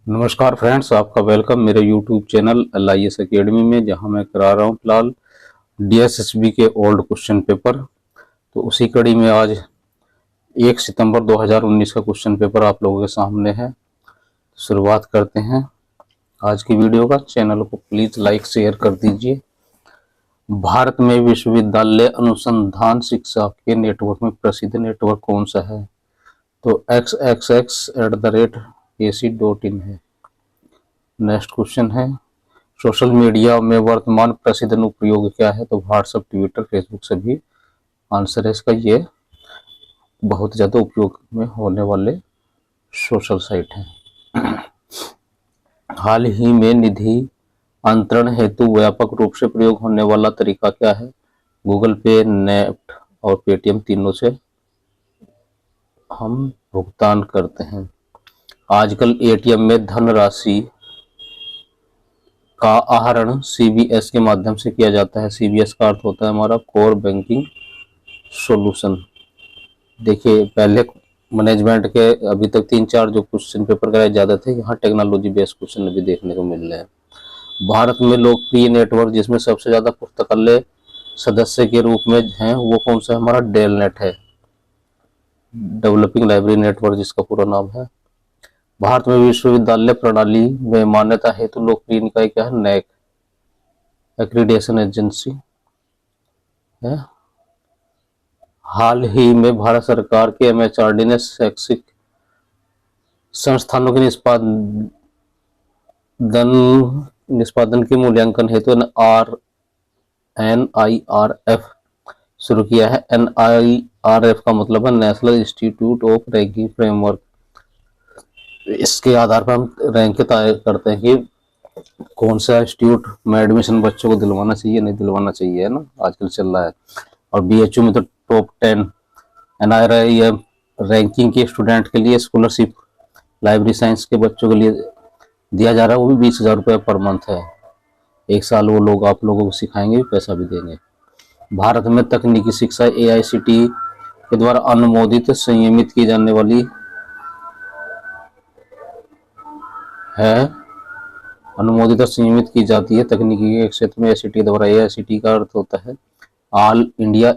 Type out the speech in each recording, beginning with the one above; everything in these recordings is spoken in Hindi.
नमस्कार फ्रेंड्स, आपका वेलकम मेरे यूट्यूब चैनल LIS एकेडमी में, जहां मैं करा रहा हूं फिलहाल DSSB के ओल्ड क्वेश्चन पेपर। तो उसी कड़ी में आज 1 सितंबर 2019 का क्वेश्चन पेपर आप लोगों के सामने है। शुरुआत करते हैं आज की वीडियो का। चैनल को प्लीज लाइक शेयर कर दीजिए। भारत में विश्वविद्यालय अनुसंधान शिक्षा के नेटवर्क में प्रसिद्ध नेटवर्क कौन सा है? तो xxx@ac.in है। नेक्स्ट क्वेश्चन है, सोशल मीडिया में वर्तमान प्रसिद्ध अनुप्रयोग क्या है? तो व्हाट्सएप, ट्विटर, फेसबुक सभी आंसर है इसका। ये बहुत ज्यादा उपयोग में होने वाले सोशल साइट हैं। हाल ही में निधि अंतरण हेतु व्यापक रूप से प्रयोग होने वाला तरीका क्या है? गूगल पे, नेफ्ट और पेटीएम तीनों से हम भुगतान करते हैं। आजकल एटीएम में धनराशि का आहरण CBS के माध्यम से किया जाता है। CBS का अर्थ होता है हमारा कोर बैंकिंग सॉल्यूशन। देखिए, पहले मैनेजमेंट के अभी तक 3-4 जो क्वेश्चन पेपर कराए जाते थे, यहाँ टेक्नोलॉजी बेस्ड क्वेश्चन भी देखने को मिल रहे हैं। भारत में लोकप्रिय नेटवर्क जिसमें सबसे ज्यादा पुस्तकालय सदस्य के रूप में हैं, वो कौन सा? हमारा डेल नेट है, डेवलपिंग लाइब्रेरी नेटवर्क जिसका पूरा नाम है। भारत में विश्वविद्यालय प्रणाली में मान्यता हेतु लोकप्रिय निकाय क्या है? NAAC, एक्रीडेशन एजेंसी है। हाल ही में भारत सरकार के MHRD ने शैक्षिक संस्थानों के निष्पादन के मूल्यांकन हेतु NIRF शुरू किया है। NIRF का मतलब है national institute of ranking framework. इसके आधार पर हम रैंक तय करते हैं कि कौन सा इंस्टीट्यूट में एडमिशन बच्चों को दिलवाना चाहिए, नहीं दिलवाना चाहिए, है ना, आजकल चल रहा है। और BHU में तो टॉप 10 NIRF रैंकिंग के स्टूडेंट के लिए स्कॉलरशिप लाइब्रेरी साइंस के बच्चों के लिए दिया जा रहा है। वो भी 20,000 रुपये पर मंथ है। एक साल वो लोग आप लोगों को सिखाएंगे, पैसा भी देंगे। भारत में तकनीकी शिक्षा AICTE के द्वारा अनुमोदित संयमित की जाने वाली है। अनुमोदित और संयमित की जाती है तकनीकी के क्षेत्र में AICTE द्वारा। AICTE का अर्थ होता है all India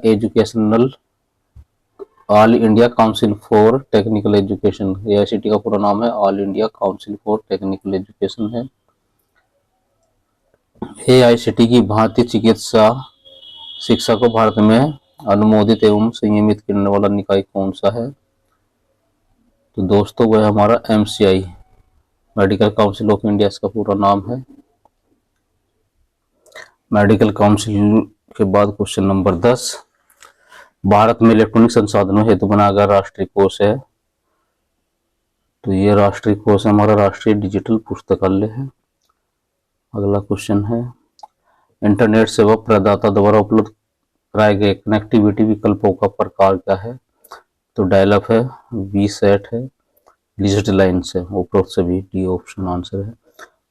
council for technical education. AICTE का पूरा नाम है all India council for technical education है। AICTE की भांति चिकित्सा शिक्षा को भारत में अनुमोदित एवं संयमित करने वाला निकाय कौन सा है? तो दोस्तों वह हमारा MCI, medical council of India इसका पूरा नाम है। मेडिकल काउंसिल के बाद क्वेश्चन नंबर 10, भारत में इलेक्ट्रॉनिक संसाधनों हेतु बनाया गया राष्ट्रीय कोष है। तो ये राष्ट्रीय कोष हमारा राष्ट्रीय डिजिटल पुस्तकालय है। अगला क्वेश्चन है, इंटरनेट सेवा प्रदाता द्वारा उपलब्ध कराए गए कनेक्टिविटी विकल्पों का प्रकार क्या है? तो डायल अप है, VSAT है, डिजिटल लाइन्स है। उपरोक्त सभी डी ऑप्शन आंसर है।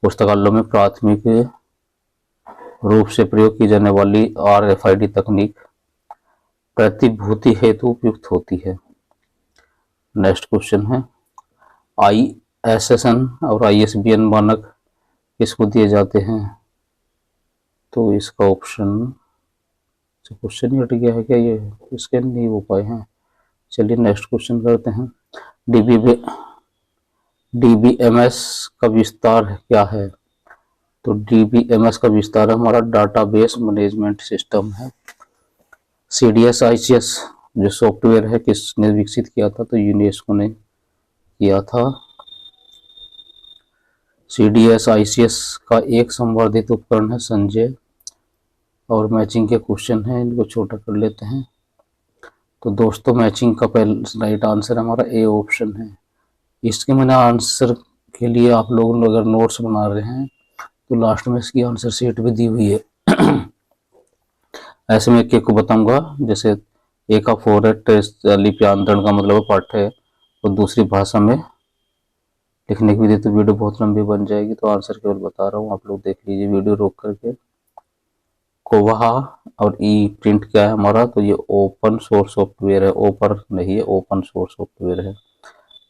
पुस्तकालयों में प्राथमिक रूप से प्रयोग की जाने वाली RFID तकनीक प्रतिभूति हेतु उपयुक्त होती है। नेक्स्ट क्वेश्चन है, ISSN और ISBN मानक किसको दिए जाते हैं? तो इसका ऑप्शन क्वेश्चन ही हट गया है क्या? ये इसके नहीं हो पाए हैं। चलिए नेक्स्ट क्वेश्चन करते हैं। DBMS का विस्तार क्या है? तो DBMS का विस्तार हमारा डाटाबेस मैनेजमेंट सिस्टम है। CDS-ICS जो सॉफ्टवेयर है किसने विकसित किया था? तो यूनेस्को ने किया था। CDS-ICS का एक संवर्धित उपकरण है संजय। और मैचिंग के क्वेश्चन है, इनको छोटा कर लेते हैं। तो दोस्तों मैचिंग का पहला राइट आंसर हमारा A ऑप्शन है। इसके मैंने आंसर के लिए आप लोग अगर नोट्स बना रहे हैं तो लास्ट में इसकी आंसर शीट भी दी हुई है। ऐसे में एक को बताऊंगा। जैसे A का फॉरेट लिप्यांतरण का मतलब पाठ है, और दूसरी भाषा में लिखने की विधि, तो वीडियो बहुत लंबी बन जाएगी। तो आंसर केवल बता रहा हूँ, आप लोग देख लीजिए वीडियो रोक करके। कोवाहा और ई प्रिंट क्या है हमारा? तो ये ओपन सोर्स सॉफ्टवेयर है, ओपर नहीं है, ओपन सोर्स सॉफ्टवेयर है।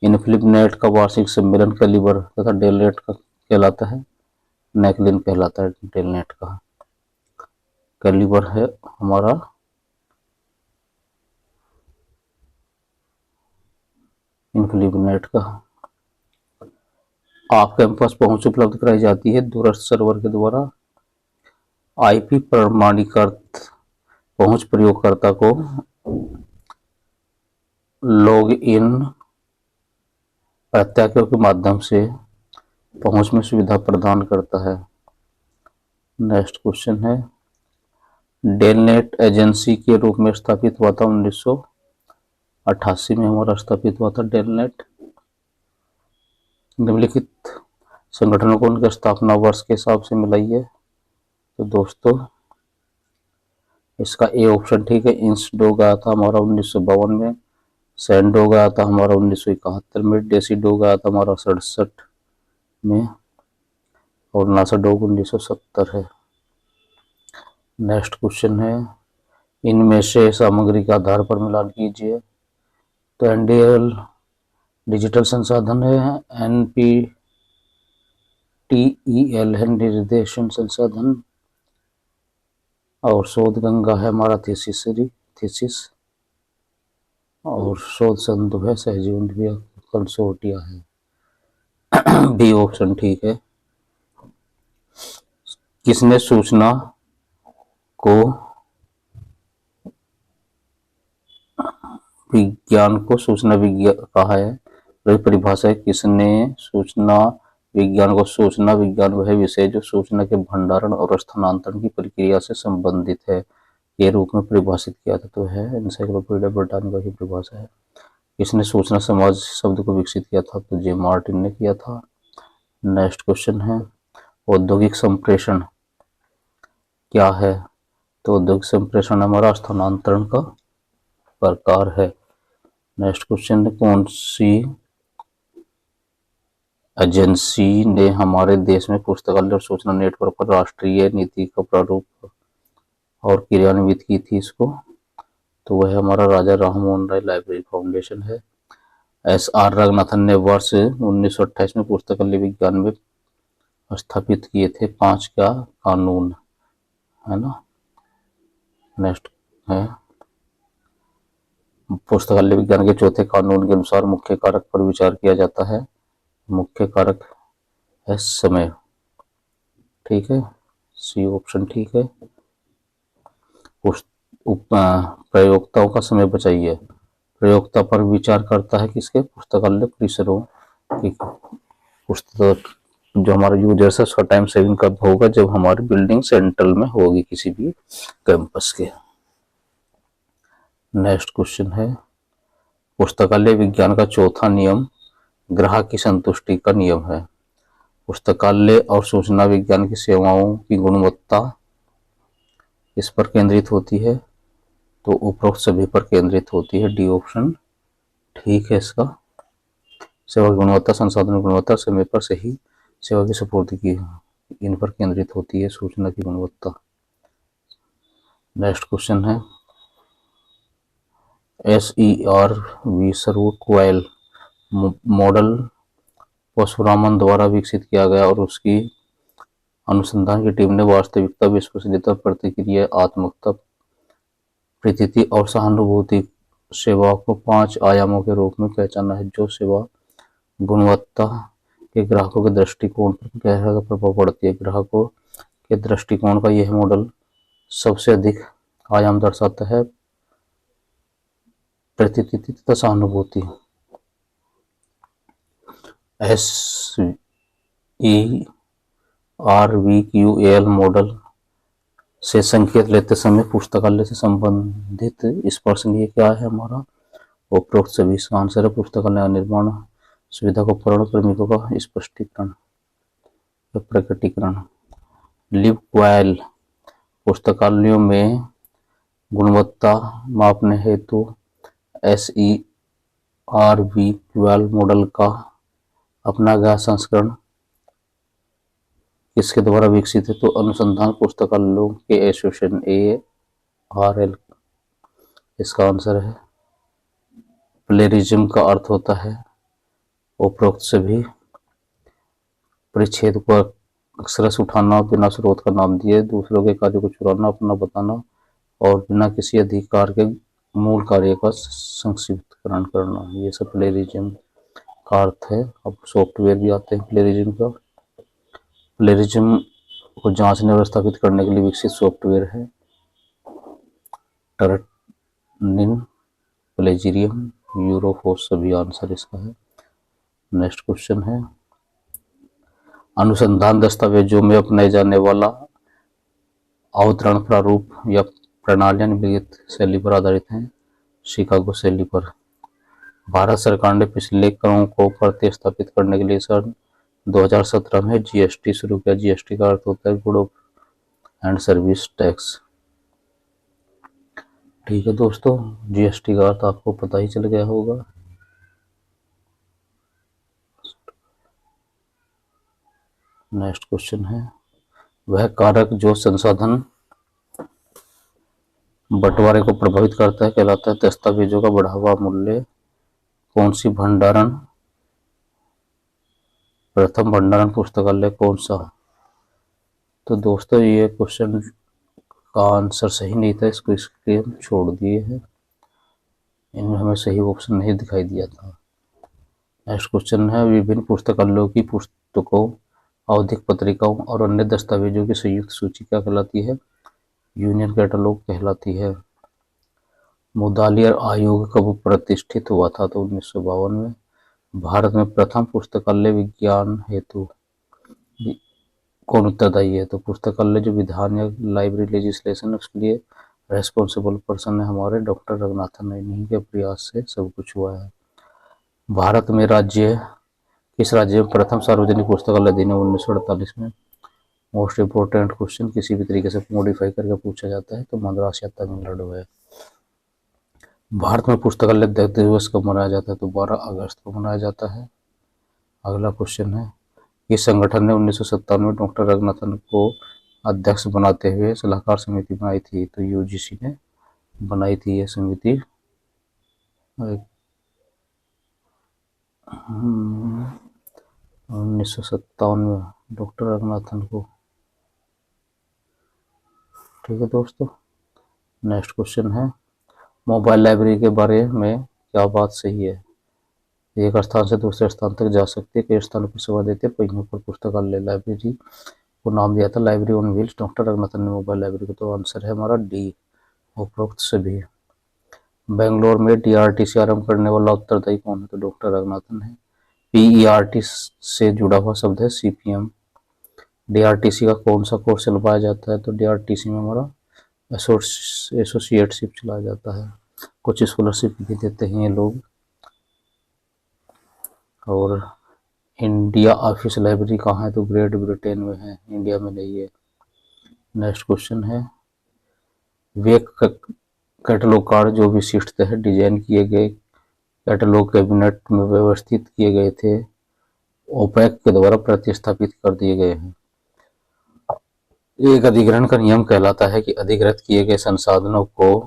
इनफिलिप का वार्षिक सम्मेलन कैलिबर तथा डेलनेट का कहलाता है, नेकलिन कहलाता है डेलनेट का। कैलिबर है हमारा इनफिलिप का। आप कैंपस पहुंच उपलब्ध कराई जाती है दूरस्थ सर्वर के द्वारा। आईपी प्रमाणीकृत पहुंच प्रयोगकर्ता को लॉग इन प्रत्याख्यों के माध्यम से पहुंच में सुविधा प्रदान करता है। नेक्स्ट क्वेश्चन है, डेलनेट एजेंसी के रूप में स्थापित हुआ था 1988 में हमारा स्थापित हुआ था डेलनेट। निम्नलिखित संगठनों को उनके स्थापना वर्ष के हिसाब से मिलाइए। तो दोस्तों इसका ए ऑप्शन ठीक है। इंसडो गया था हमारा 1952 में, सैंडो गया था हमारा 1971 में, डेसीडो गया था हमारा 67 में और नासाडोग 1970 है। नेक्स्ट क्वेश्चन है, इनमें से सामग्री के आधार पर मिलान कीजिए। तो एनडीएल डिजिटल संसाधन है, एनपीटीईएल है निर्देशन संसाधन, और शोध गंगा है हमारा थीसिस, और शोध संधु है सहजीवन कंसोर्टिया है। बी ऑप्शन ठीक है। किसने सूचना को विज्ञान को सूचना विज्ञान कहा है? वही परिभाषा है, किसने सूचना विज्ञान को सूचना विज्ञान वह विषय जो सूचना के भंडारण और स्थानांतरण की प्रक्रिया से संबंधित है के रूप में परिभाषित किया था। तो है एनसाइक्लोपीडिया ब्रिटानिका की परिभाषा है। किसने सूचना समाज शब्द को विकसित किया था? तो जे मार्टिन ने किया था। नेक्स्ट क्वेश्चन है, औद्योगिक संप्रेषण क्या है? तो औद्योगिक संप्रेषण हमारा स्थानांतरण का प्रकार है। नेक्स्ट क्वेश्चन है, कौन सी एजेंसी ने हमारे देश में पुस्तकालय और सूचना नेटवर्क पर राष्ट्रीय नीति का प्रारूप और क्रियान्वित की थी इसको? तो वह हमारा राजा राममोहन राय लाइब्रेरी फाउंडेशन है। एस.आर. रंगनाथन ने वर्ष 1928 में पुस्तकालय विज्ञान में स्थापित किए थे 5 क्या कानून, है ना। नेक्स्ट है, पुस्तकालय विज्ञान के चौथे कानून के अनुसार मुख्य कारक पर विचार किया जाता है। मुख्य कारक है समय, ठीक है, सी ऑप्शन ठीक है। प्रयोक्ताओं का समय बचाइए। प्रयोक्ता पर विचार करता है किसके? पुस्तकालय परिसरों की। पुस्तक जो हमारा यूजर्स है उसका टाइम सेविंग कब होगा? जब हमारी बिल्डिंग सेंट्रल में होगी किसी भी कैंपस के। नेक्स्ट क्वेश्चन है, पुस्तकालय विज्ञान का चौथा नियम ग्राहक की संतुष्टि का नियम है। पुस्तकालय और सूचना विज्ञान की सेवाओं की गुणवत्ता इस पर केंद्रित होती है। तो उपरोक्त सभी पर केंद्रित होती है, डी ऑप्शन ठीक है इसका। सेवा की गुणवत्ता, संसाधन गुणवत्ता, समय पर सही सेवा की सपूर्ति की, इन पर केंद्रित होती है सूचना की गुणवत्ता। नेक्स्ट क्वेश्चन है, SERV सर्वोक्वाइल मॉडल परशुरामन द्वारा विकसित किया गया और उसकी अनुसंधान की टीम ने वास्तविकता, विश्वसनीयता, प्रतिक्रिया, आत्मकता, प्रतीति और सहानुभूति सेवा को 5 आयामों के रूप में पहचाना है। जो सेवा गुणवत्ता के ग्राहकों के दृष्टिकोण पर गहरा प्रभाव पड़ती है। ग्राहकों के दृष्टिकोण का यह मॉडल सबसे अधिक आयाम दर्शाता है, प्रतीति तथा सहानुभूति। SERVQAL मॉडल से संकेत लेते समय पुस्तकालय से संबंधित स्पर्शनीय क्या है हमारा? उपरोक्त सभी इसका आंसर है पुस्तकालय निर्माण सुविधा को पूर्ण कार्मिकों का स्पष्टीकरण या प्रकटीकरण। लिवक्वाइल पुस्तकालयों में गुणवत्ता मापने हेतु SERVQAL मॉडल का अपना गया संस्करण किसके द्वारा विकसित है? तो अनुसंधान पुस्तकालयों के एसोसिएशन ARL इसका आंसर है। प्लेरिज्म का अर्थ होता है उपरोक्त सभी परिच्छेद को अक्षरश उठाना, बिना स्रोत का नाम दिए, दूसरों के कार्य को चुराना, अपना बताना और बिना किसी अधिकार के मूल कार्य का संक्षिप्तकरण करना, ये सब प्लेरिज्म का अर्थ है। अब सॉफ्टवेयर भी आते हैं प्लेरिज्म का। प्लेरिज्म को जांचने और स्थापित करने के लिए विकसित सॉफ्टवेयर है टर्निन, प्लेजियरियम, यूरोफोर्स, सभी आंसर इसका है। नेक्स्ट क्वेश्चन है, अनुसंधान दस्तावेजों में अपनाए जाने वाला अवतरण प्रारूप या प्रणालियां निम्नलिखित शैली पर आधारित हैं। शिकागो शैली पर। भारत सरकार ने पिछले करों को प्रतिस्थापित करने के लिए सन 2017 में जीएसटी शुरू किया। जीएसटी का अर्थ होता है गुड एंड सर्विस टैक्स। ठीक है दोस्तों, जीएसटी का अर्थ आपको पता ही चल गया होगा। नेक्स्ट क्वेश्चन है, वह कारक जो संसाधन बंटवारे को प्रभावित करता है कहलाता है दस्तावेजों का बढ़ा हुआ मूल्य। कौन सी भंडारण, प्रथम भंडारण पुस्तकालय कौन सा? तो दोस्तों ये क्वेश्चन का आंसर सही नहीं था, इसको इसके हम छोड़ दिए हैं, इनमें हमें सही ऑप्शन नहीं दिखाई दिया था। नेक्स्ट क्वेश्चन है, विभिन्न पुस्तकालयों की पुस्तकों, आवधिक पत्रिकाओं और अन्य दस्तावेजों की संयुक्त सूची क्या कहलाती है? यूनियन कैटलॉग कहलाती है। मुदालियर आयोग कब प्रतिष्ठित हुआ था? तो 1952 में। भारत में प्रथम पुस्तकालय विज्ञान हेतु कौन उत्तरदायी है? तो पुस्तकालय जो विधान या लाइब्रेरी लेजिस्लेशन, उसके लिए रेस्पॉन्सिबल पर्सन है हमारे डॉक्टर रंगनाथन। इन्हीं के प्रयास से सब कुछ हुआ है। भारत में किस राज्य में प्रथम सार्वजनिक पुस्तकालय अधिनियम 1948 में? मोस्ट इम्पोर्टेंट क्वेश्चन, किसी भी तरीके से मॉडिफाई करके पूछा जाता है, तो मद्रास या तमिलनाडु है। भारत में पुस्तकालय दिवस कब मनाया जाता है? तो 12 अगस्त को मनाया जाता है। अगला क्वेश्चन है, इस संगठन ने 1957 में डॉक्टर रंगनाथन को अध्यक्ष बनाते हुए सलाहकार समिति बनाई थी? तो यूजीसी ने बनाई थी ये समिति। 1957 में डॉक्टर रंगनाथन को। ठीक है दोस्तों, नेक्स्ट क्वेश्चन है, मोबाइल लाइब्रेरी के बारे में क्या बात सही है? एक स्थान से दूसरे स्थान तक जा सकती है, कई स्थानों पर सेवा देते हैं, पहियों पर पुस्तकालय। लाइब्रेरी को नाम दिया था library on wheels doctor Ranganathan ने मोबाइल लाइब्रेरी को। तो आंसर है हमारा डी, उपरोक्त सभी। बेंगलोर में डीआरटीसी आरंभ करने वाला उत्तरदायी कौन है? तो डॉक्टर रंगनाथन है। पीईआरटी से जुड़ा हुआ शब्द है सीपीएम। डीआरटीसी का कौन सा कोर्स चलवाया जाता है? तो डीआरटीसी में हमारा एसोसिएटशिप चलाया जाता है। कुछ स्कॉलरशिप भी देते हैं ये लोग। और इंडिया ऑफिस लाइब्रेरी कहाँ है? तो ग्रेट ब्रिटेन में है, इंडिया में नहीं है। नेक्स्ट क्वेश्चन है, वे कैटलॉग कार्ड जो विशिष्ट है डिजाइन किए गए कैटलॉग कैबिनेट में व्यवस्थित किए गए थे, ओपेक के द्वारा प्रतिस्थापित कर दिए गए हैं। एक अधिग्रहण का नियम कहलाता है कि अधिग्रहित किए गए संसाधनों को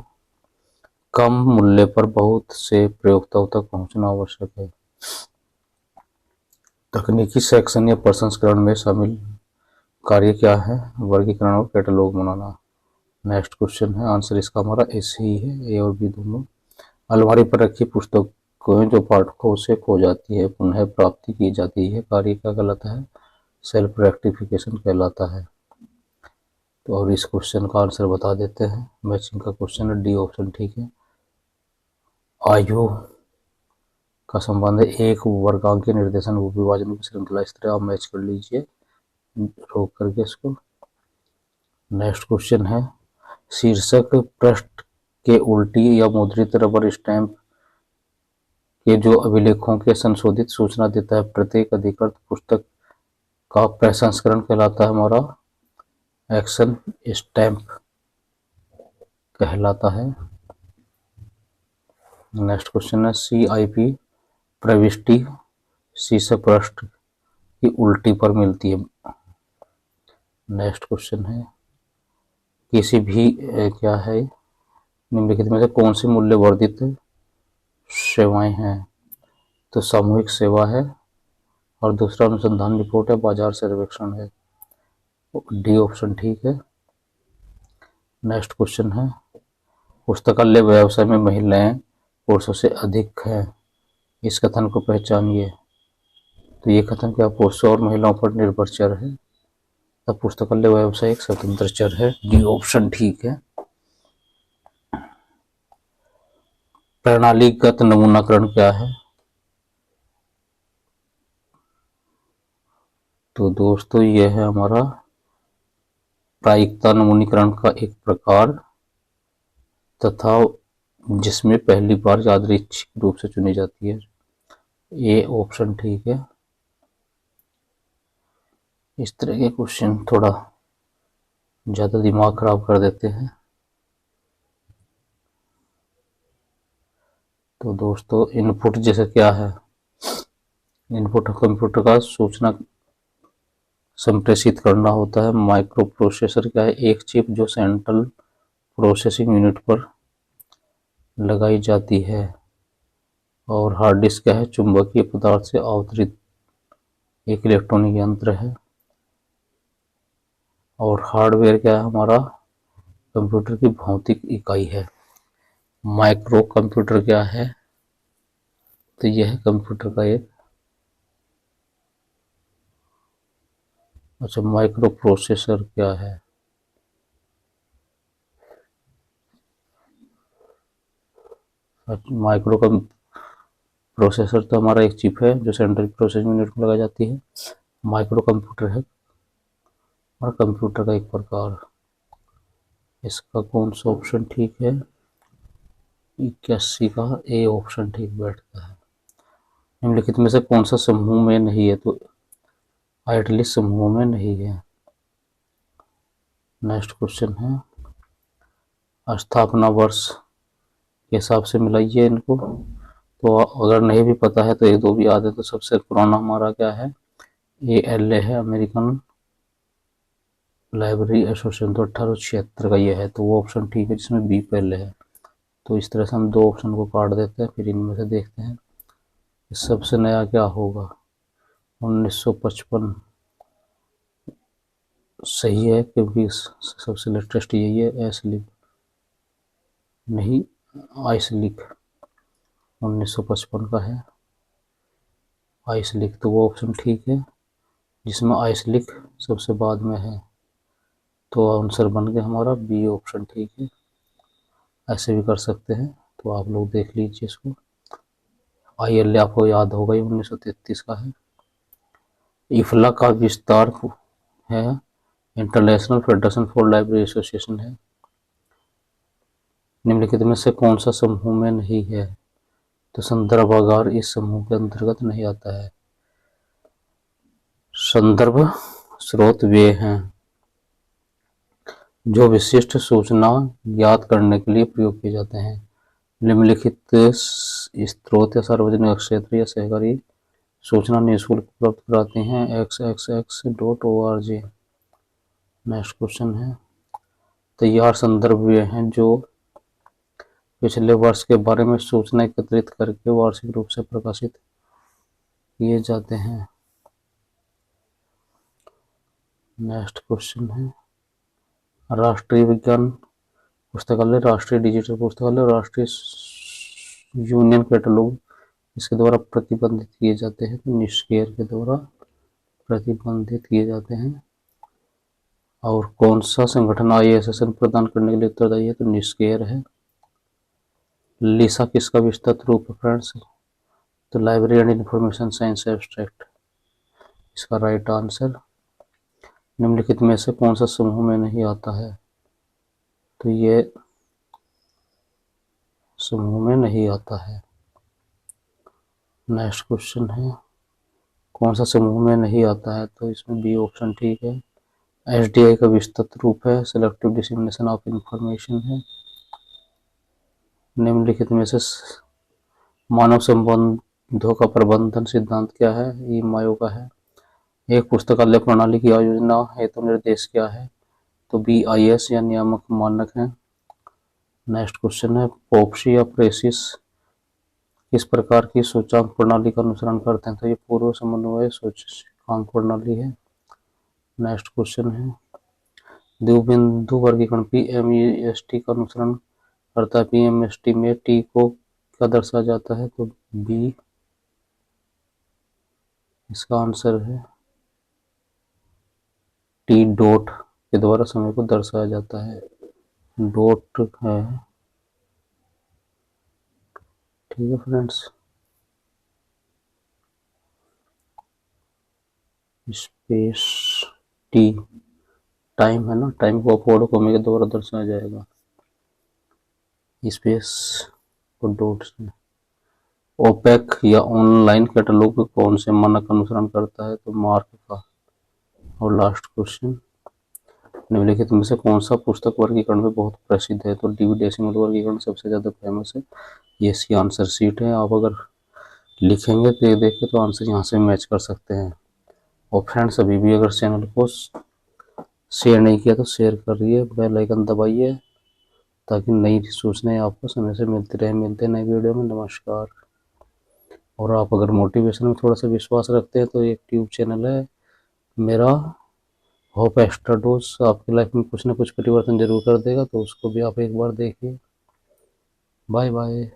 कम मूल्य पर बहुत से प्रयोक्ताओं तक पहुंचना आवश्यक है। तकनीकी सेक्शन या प्रसंस्करण में शामिल कार्य क्या है? वर्गीकरण और कैटलॉग बनाना। नेक्स्ट क्वेश्चन है, आंसर इसका हमारा ऐसे ही है, ए और बी दोनों। अलमारी पर रखी पुस्तकें जो पाठकों से खो जाती है पुनः प्राप्ति की जाती है, कार्य क्या कहलाता है? सेल्फ रेक्टिफिकेशन कहलाता है। तो और इस क्वेश्चन का आंसर बता देते हैं, मैचिंग का क्वेश्चन है, डी ऑप्शन ठीक है। आयु का संबंध है एक वर्गांकीय निर्देशन विभाजन की श्रृंखला। इस तरह आप मैच कर लीजिए रोक करके इसको। नेक्स्ट क्वेश्चन है, शीर्षक पृष्ठ के उल्टी या मुद्रित रबर स्टैंप के जो अभिलेखों के संशोधित सूचना देता है, प्रत्येक अधिकृत पुस्तक का प्रसंस्करण कहलाता है हमारा एक्शन स्टैंप कहलाता है। नेक्स्ट क्वेश्चन है, CIP प्रविष्टि शीर्षक पृष्ठ की उल्टी पर मिलती है। नेक्स्ट क्वेश्चन है, किसी भी क्या है निम्नलिखित में से कौन सी मूल्य वर्धित सेवाएं हैं? तो सामूहिक सेवा है, और दूसरा अनुसंधान रिपोर्ट है, बाजार सर्वेक्षण है। डी ऑप्शन ठीक है। नेक्स्ट क्वेश्चन है, पुस्तकालय व्यवसाय में महिलाएं पुरुषों से अधिक हैं, इस कथन को पहचानिए। तो ये कथन क्या पुरुषों और महिलाओं पर निर्भर चर है? तब पुस्तकालय व्यवसाय एक स्वतंत्र चर है। डी ऑप्शन ठीक है। प्रणालीगत नमूनाकरण क्या है? तो दोस्तों यह है हमारा प्रायिकता नमूनीकरण का एक प्रकार तथा जिसमें पहली बार यादृच्छिक रूप से चुनी जाती है। ए ऑप्शन ठीक है। इस तरह के क्वेश्चन थोड़ा ज्यादा दिमाग खराब कर देते हैं। तो दोस्तों इनपुट जैसे क्या है? इनपुट कंप्यूटर का सूचना संप्रेषित करना होता है। माइक्रो प्रोसेसर क्या है? एक चिप जो सेंट्रल प्रोसेसिंग यूनिट पर लगाई जाती है। और हार्ड डिस्क क्या है? चुंबकीय पदार्थ से आवृत एक इलेक्ट्रॉनिक यंत्र है। और हार्डवेयर क्या है? हमारा कंप्यूटर की भौतिक इकाई है। माइक्रो कंप्यूटर क्या है? तो यह है कंप्यूटर का एक अच्छा माइक्रो प्रोसेसर क्या है? माइक्रो प्रोसेसर तो हमारा एक चिप है जो सेंट्रल प्रोसेसिंग यूनिट में लगाई जाती है। माइक्रो कंप्यूटर है और कंप्यूटर का एक प्रकार। इसका कौन सा ऑप्शन ठीक है? 81 का ए ऑप्शन ठीक बैठता है। निम्नलिखित में से कौन सा समूह में नहीं है? तो आइडली समूह में नहीं है। नेक्स्ट क्वेश्चन है, स्थापना वर्ष के हिसाब से मिलाइए इनको। तो अगर नहीं भी पता है तो एक दो भी याद है। तो सबसे पुराना हमारा क्या है? ALA है, अमेरिकन लाइब्रेरी एसोसिएशन। तो 1876 का ये है। तो वो ऑप्शन ठीक है जिसमें बी पहले है। तो इस तरह से हम दो ऑप्शन को काट देते हैं, फिर इनमें से देखते हैं सबसे नया क्या होगा। 1955 सही है क्योंकि सबसे लेटेस्ट यही है। एसलिक नहीं, आइसलिक 1955 का है। आइसलिक तो वो ऑप्शन ठीक है जिसमें आइसलिक सबसे बाद में है। तो आंसर बन गया हमारा बी ऑप्शन ठीक है। ऐसे भी कर सकते हैं, तो आप लोग देख लीजिए इसको। ILA आपको याद होगा, ये 1933 का है। इफला का विस्तार है international federation for library association है। निम्नलिखित में से कौन सा समूह में नहीं है? तो संदर्भागार इस समूह के अंतर्गत नहीं आता है। संदर्भ स्रोत वे हैं जो विशिष्ट सूचना ज्ञात करने के लिए प्रयोग किए जाते हैं। निम्नलिखित स्रोत या सार्वजनिक क्षेत्र या सहकारी सूचना निःशुल्क प्राप्त कराते हैं। xxx.org। नेक्स्ट क्वेश्चन है, तैयार संदर्भ वे हैं जो पिछले वर्ष के बारे में सूचना एकत्रित करके वार्षिक रूप से प्रकाशित किए जाते हैं। नेक्स्ट क्वेश्चन है, राष्ट्रीय विज्ञान पुस्तकालय, राष्ट्रीय डिजिटल पुस्तकालय और राष्ट्रीय यूनियन कैटलॉग इसके द्वारा प्रतिबंधित किए जाते हैं। तो निष्क्रिय के द्वारा प्रतिबंधित किए जाते हैं। और कौन सा संगठन ISSN प्रदान करने के लिए उत्तरदायी है? तो निष्क्रिय है। लिसा किसका विस्तृत रूप है फ्रेंड्स? तो library and information science abstract इसका राइट आंसर। निम्नलिखित में से कौन सा समूह में नहीं आता है? तो ये समूह में नहीं आता है। नेक्स्ट क्वेश्चन है, कौन सा समूह में नहीं आता है? तो इसमें बी ऑप्शन ठीक है। SDI का विस्तृत रूप है सिलेक्टिव डिसेमिनेशन ऑफ इंफॉर्मेशन है। निम्नलिखित में से मानव संबंधों का प्रबंधन सिद्धांत क्या है? ये मायो का है। एक पुस्तकालय प्रणाली की आयोजना हेतु निर्देश क्या है? तो BIS या नियामक मानक है। नेक्स्ट क्वेश्चन है, पॉप्सी या प्रेसिस किस प्रकार की सूचकांक प्रणाली का अनुसरण करते हैं? तो ये पूर्व समन्वय सूचकांक प्रणाली है। नेक्स्ट क्वेश्चन है, द्विबिंदु वर्गीकरण PMEST का अनुसरण करता है। PMST में टी को क्या दर्शाया जाता है? तो बी इसका आंसर है। टी डॉट के द्वारा समय को दर्शाया जाता है। डॉट है, ठीक है फ्रेंड्स। स्पेस टी टाइम है ना, टाइम को फोर्ड कोमे के द्वारा दर्शाया जाएगा। स्पेस को डॉट से। ओपेक या ऑनलाइन कैटलॉग कौन से मानक का अनुसरण करता है? तो मार्क का। और लास्ट क्वेश्चन, निम्नलिखित में से कौन सा पुस्तक वर्गीकरण में बहुत प्रसिद्ध है? तो डीवी डेसिमल वर्गीकरण सबसे ज्यादा फेमस है। ये इसकी आंसर शीट है, आप अगर लिखेंगे तो ये देखें तो आंसर यहाँ से मैच कर सकते हैं। और फ्रेंड्स, अभी भी अगर चैनल को शेयर नहीं किया तो शेयर करिए, बेल आइकन दबाइए ताकि नई सूचनाएं आपको समय से मिलती रहे। मिलते हैं नई वीडियो में। नमस्कार। और आप अगर मोटिवेशन में थोड़ा सा विश्वास रखते हैं तो एक ट्यूब चैनल है मेरा, होप एक्स्ट्रा डोज, आपकी लाइफ में कुछ ना कुछ परिवर्तन जरूर कर देगा, तो उसको भी आप एक बार देखिए। Bye bye.